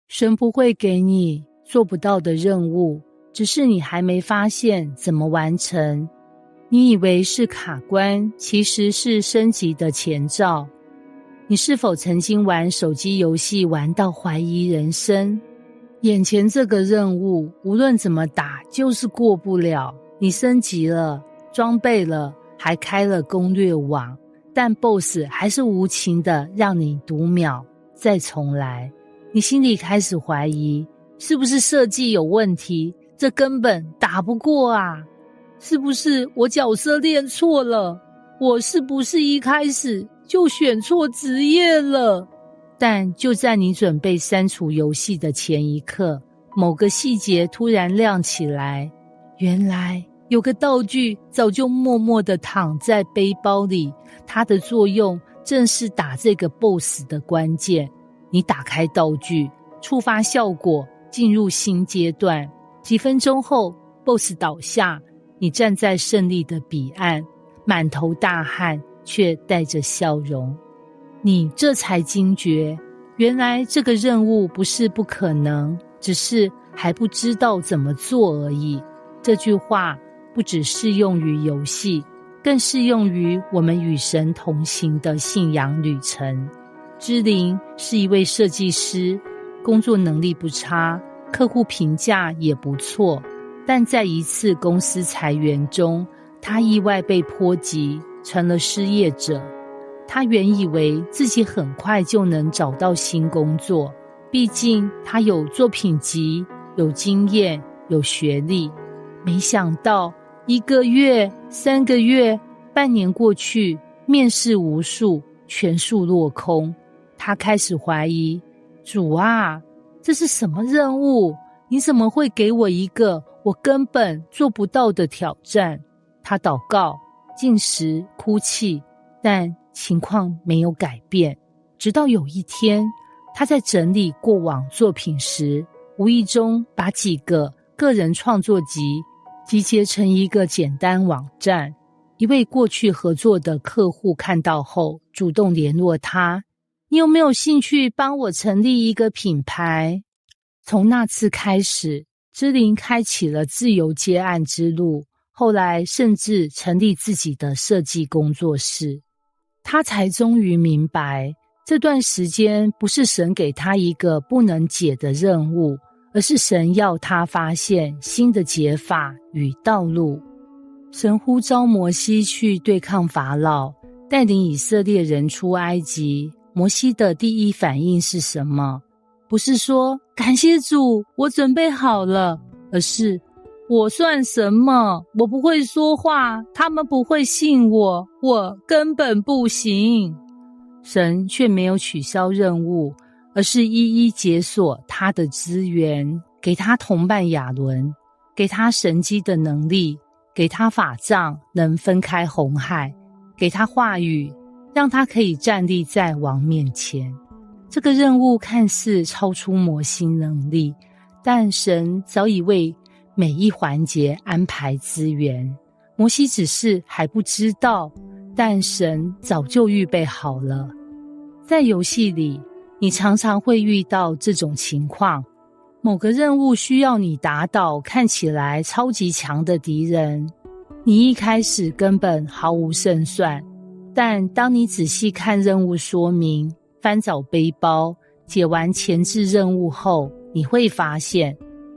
神不会给你做不到的任务，只是你还没发现怎么完成。你以为是卡关，其实是升级的前兆。你是否曾经玩手机游戏玩到怀疑人生？眼前这个任务无论怎么打就是过不了，你升级了，装备了，还开了攻略网，但 BOSS 还是无情的让你读秒再重来。你心里开始怀疑，是不是设计有问题？这根本打不过啊！是不是我角色练错了？我是不是一开始就选错职业了？但就在你准备删除游戏的前一刻，某个细节突然亮起来，原来有个道具早就默默地躺在背包里，它的作用正是打这个 BOSS 的关键。你打开道具，触发效果，进入新阶段。几分钟后 BOSS 倒下，你站在胜利的彼岸，满头大汗，却带着笑容。你这才惊觉，原来这个任务不是不可能，只是还不知道怎么做而已。这句话不只适用于游戏，更适用于我们与神同行的信仰旅程。芝玲是一位设计师，工作能力不差，客户评价也不错，但在一次公司裁员中，他意外被波及，成了失业者。他原以为自己很快就能找到新工作，毕竟他有作品集，有经验，有学历。没想到1个月、3个月、半年过去，面试无数，全数落空。他开始怀疑，主啊，这是什么任务？你怎么会给我一个我根本做不到的挑战？他祷告、进食、哭泣，但情况没有改变。直到有一天，他在整理过往作品时，无意中把几个个人创作集集结成一个简单网站。一位过去合作的客户看到后，主动联络他，你有没有兴趣帮我成立一个品牌？从那次开始，芝玲开启了自由接案之路，后来甚至成立自己的设计工作室。他才终于明白，这段时间不是神给他一个不能解的任务，而是神要他发现新的解法与道路。神呼召摩西去对抗法老，带领以色列人出埃及。摩西的第一反应是什么？不是说感谢主，我准备好了，而是我算什么？我不会说话，他们不会信我，我根本不行。神却没有取消任务，而是一一解锁他的资源，给他同伴亚伦，给他神机的能力，给他法杖能分开红海，给他话语，让他可以站立在王面前。这个任务看似超出摩西能力，但神早已为每一环节安排资源，摩西只是还不知道，但神早就预备好了。在游戏里，你常常会遇到这种情况，某个任务需要你打倒看起来超级强的敌人，你一开始根本毫无胜算，但当你仔细看任务说明，翻找背包，解完前置任务后，你会发现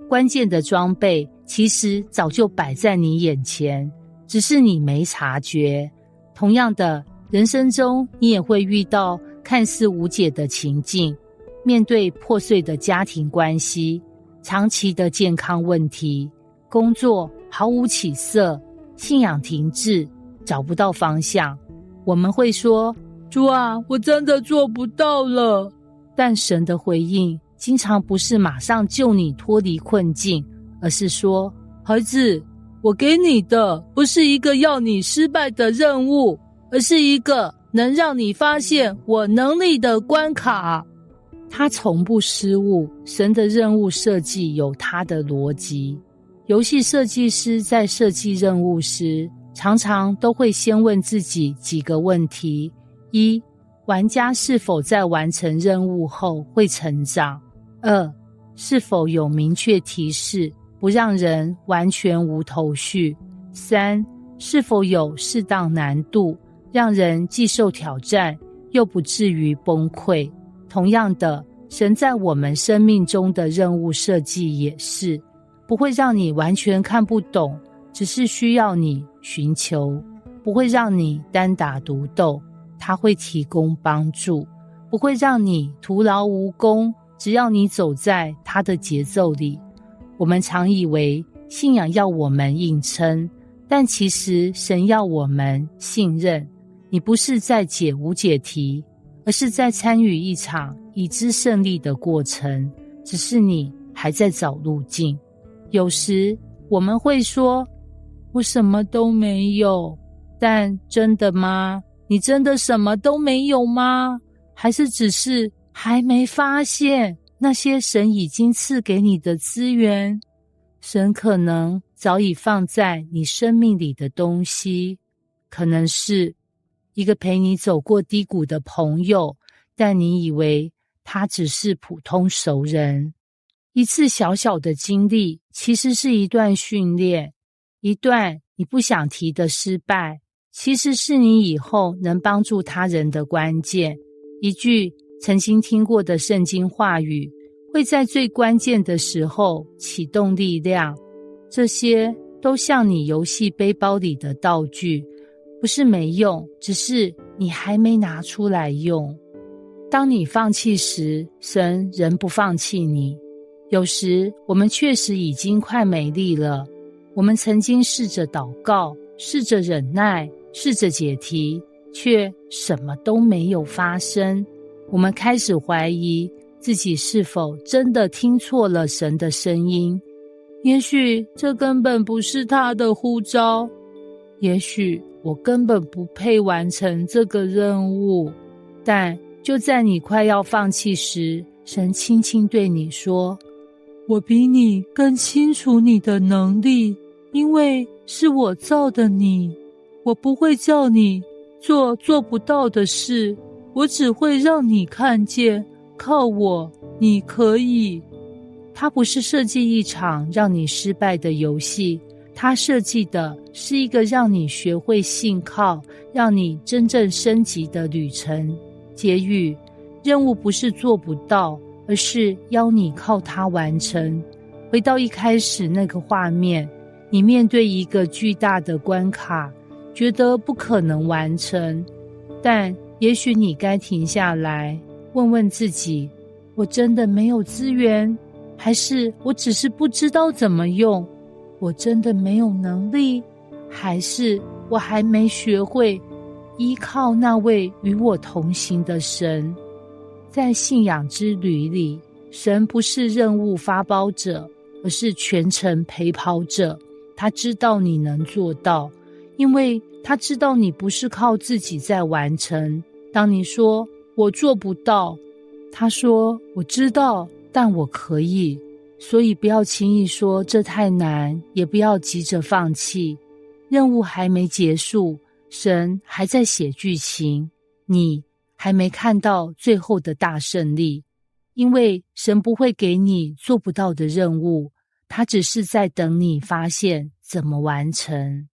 关键的装备其实早就摆在你眼前，只是你没察觉。同样的，人生中你也会遇到看似无解的情境，面对破碎的家庭关系，长期的健康问题，工作毫无起色，信仰停滞，找不到方向。我们会说，主啊，我真的做不到了。但神的回应经常不是马上救你脱离困境，而是说，孩子，我给你的不是一个要你失败的任务，而是一个能让你发现我能力的关卡。他从不失误，神的任务设计有他的逻辑。游戏设计师在设计任务时，常常都会先问自己几个问题：一、玩家是否在完成任务后会成长？2、是否有明确提示，不让人完全无头绪？3、是否有适当难度，让人既受挑战，又不至于崩溃？同样的，神在我们生命中的任务设计也是，不会让你完全看不懂，只是需要你寻求，不会让你单打独斗，他会提供帮助，不会让你徒劳无功，只要你走在他的节奏里。我们常以为信仰要我们硬撑，但其实神要我们信任。你不是在解无解题，而是在参与一场已知胜利的过程，只是你还在找路径。有时我们会说，我什么都没有，但真的吗？你真的什么都没有吗？还是只是还没发现那些神已经赐给你的资源？神可能早已放在你生命里的东西，可能是一个陪你走过低谷的朋友，但你以为他只是普通熟人。一次小小的经历，其实是一段训练，一段你不想提的失败，其实是你以后能帮助他人的关键。一句曾经听过的圣经话语，会在最关键的时候启动力量。这些都像你游戏背包里的道具，不是没用，只是你还没拿出来用。当你放弃时，神仍不放弃你。有时我们确实已经快没力了，我们曾经试着祷告，试着忍耐，试着解题，却什么都没有发生。我们开始怀疑自己是否真的听错了神的声音，也许这根本不是他的呼召，也许我根本不配完成这个任务。但就在你快要放弃时，神轻轻对你说，我比你更清楚你的能力，因为是我造的你，我不会叫你做不到的事，我只会让你看见，靠我，你可以。它不是设计一场让你失败的游戏，它设计的是一个让你学会信靠，让你真正升级的旅程。结语，任务不是做不到，而是要你靠它完成。回到一开始那个画面，你面对一个巨大的关卡，觉得不可能完成，但也许你该停下来，问问自己，我真的没有资源？还是我只是不知道怎么用？我真的没有能力？还是我还没学会依靠那位与我同行的神？在信仰之旅里，神不是任务发包者，而是全程陪跑者。他知道你能做到，因为他知道你不是靠自己在完成。当你说我做不到，他说我知道，但我可以。所以不要轻易说这太难，也不要急着放弃。任务还没结束，神还在写剧情，你还没看到最后的大胜利。因为神不会给你做不到的任务，他只是在等你发现怎么完成。